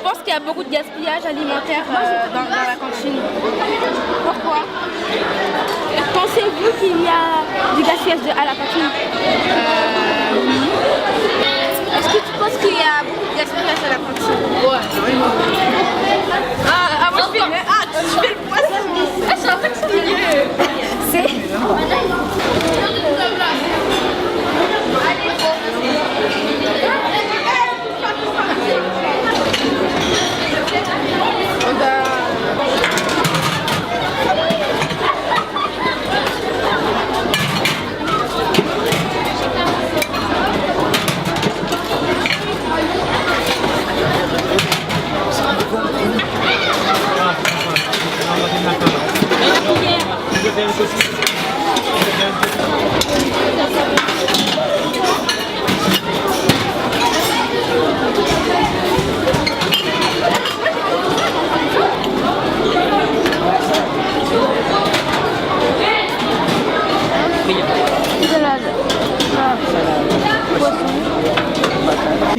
pense qu'il y a beaucoup de gaspillage alimentaire dans la cantine. Pourquoi? Pensez-vous qu'il y a du gaspillage à la cantine? Oui. Est-ce que tu penses qu'il y a beaucoup de gaspillage à la cantine? Ouais. Moi je fais tu fais le poisson. Je suis un peu expliquée. C'est...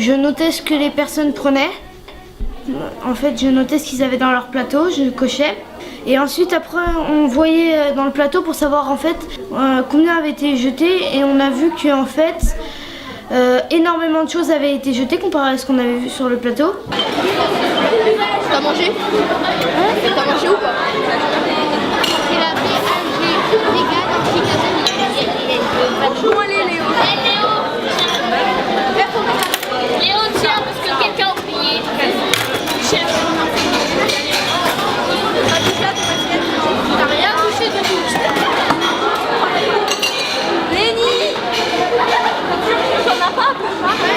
Je notais ce que les personnes prenaient. En fait, je notais ce qu'ils avaient dans leur plateau, je cochais. Et ensuite, après, on voyait dans le plateau pour savoir en fait combien avait été jeté. Et on a vu que en fait, énormément de choses avaient été jetées comparé à ce qu'on avait vu sur le plateau. T'as mangé? T'as mangé ou pas? Bonjour, allez Léo. Léo, tiens, parce que quelqu'un a oublié. Cherche. T'as rien touché du tout. Léni, t'en as pas un peu?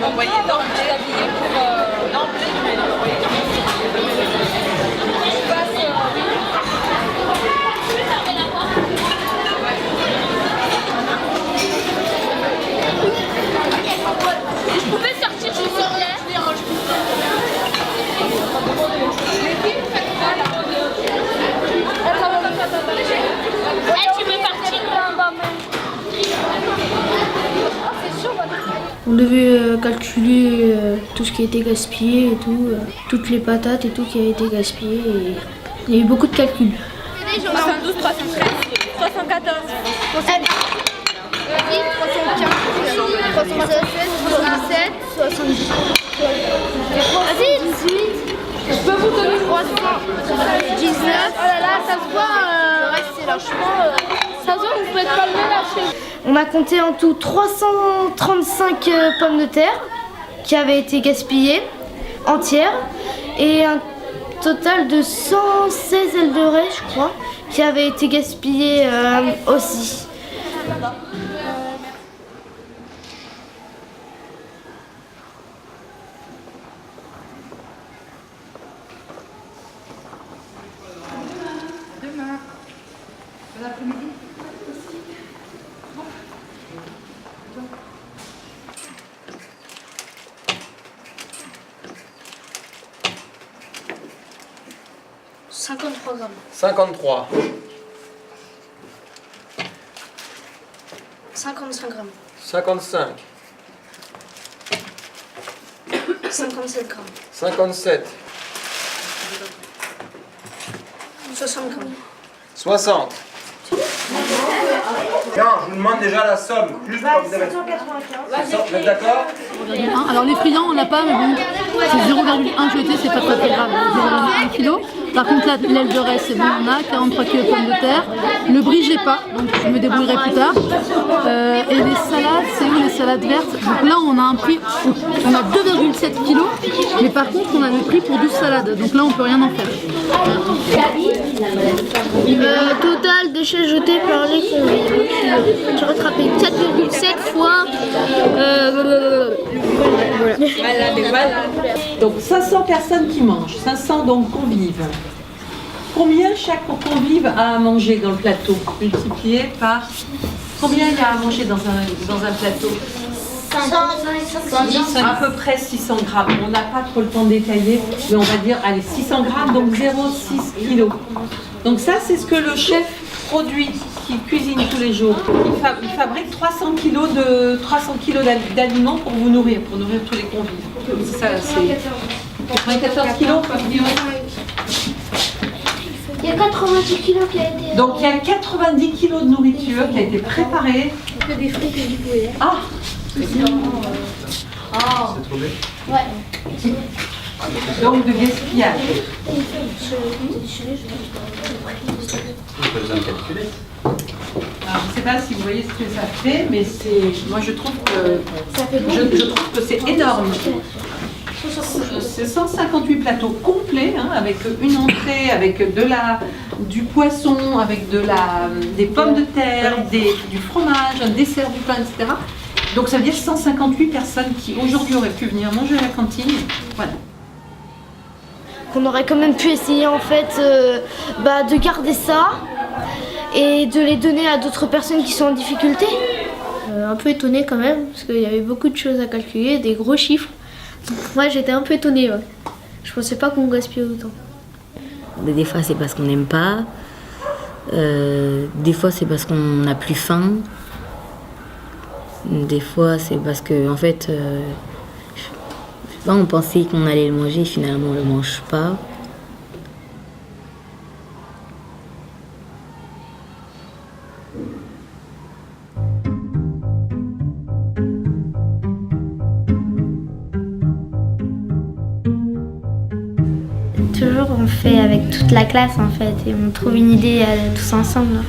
Envoyer d'emblée pour d'emblée, je vais l'envoyer. Je pouvais sortir, je suis là. Tu veux partir? On devait calculer tout ce qui a été gaspillé et tout, toutes les patates et tout qui a été gaspillé. Et il y a eu beaucoup de calculs. 72, 313, 74, 315, 316, 77, 70. Vas-y, 18. Je peux vous donner 319. Oh là là, ça se voit, restez là. Franchement, ça se voit, vous pouvez pas le lâcher. On a compté en tout 335 pommes de terre qui avaient été gaspillées entières et un total de 116 ailes de raie, je crois, qui avaient été gaspillées aussi. 53 grammes. 53. 55 grammes. 55. 57 grammes. 57. 60 grammes. 60. Non, je vous demande déjà la somme. Juste pour vous avez... 795. Vous êtes d'accord? Alors les friands on n'a pas, mais bon, c'est 0,1 jeté, c'est pas très grave, 0,1 kg. Par contre l'aile de raie c'est bon, on a 43 kg de pommes de terre. Le brie j'ai pas, donc je me débrouillerai plus tard. Et les salades, c'est où les salades vertes? Donc là on a un prix, on a 2,7 kg, mais par contre on a le prix pour 12 salades, donc là on peut rien en faire. Total déchets jetés par les convives. J'ai rattrapé 4,7 fois. Voilà. Donc 500 personnes qui mangent, 500 donc convives. Combien chaque convive a à manger dans le plateau? Multiplié par... Combien il y a à manger dans un plateau? 110, à peu près 600 grammes. On n'a pas trop le temps de détailler, mais on va dire, allez, 600 grammes, donc 0,6 kg. Donc ça, c'est ce que le chef produit qu'il cuisine tous les jours. Il fabrique 300 kilos d'aliments pour vous nourrir, pour nourrir tous les convives. C'est ça, c'est 94 kilos. Il y a 90 kilos qui a été... Donc il y a 90 kilos de nourriture qui a été préparée. Que des frites et du poulet. Ah, Ouais. donc de gaspillage. Alors, je ne sais pas si vous voyez ce que ça fait, mais moi je trouve que c'est énorme. C'est 158 plateaux complets, hein, avec une entrée, avec du poisson, avec des pommes de terre, du fromage, un dessert, du pain, etc. Donc ça veut dire 158 personnes qui aujourd'hui auraient pu venir manger à la cantine. Voilà. Qu'on aurait quand même pu essayer en fait de garder ça et de les donner à d'autres personnes qui sont en difficulté. Un peu étonnée quand même, parce qu'il y avait beaucoup de choses à calculer, des gros chiffres. Moi j'étais un peu étonnée, ouais. Je pensais pas qu'on gaspillait autant. Des fois c'est parce qu'on n'aime pas, des fois c'est parce qu'on n'a plus faim, des fois c'est parce que en fait, je sais pas, on pensait qu'on allait le manger, finalement on le mange pas. Toujours on fait avec toute la classe en fait et on trouve une idée tous ensemble.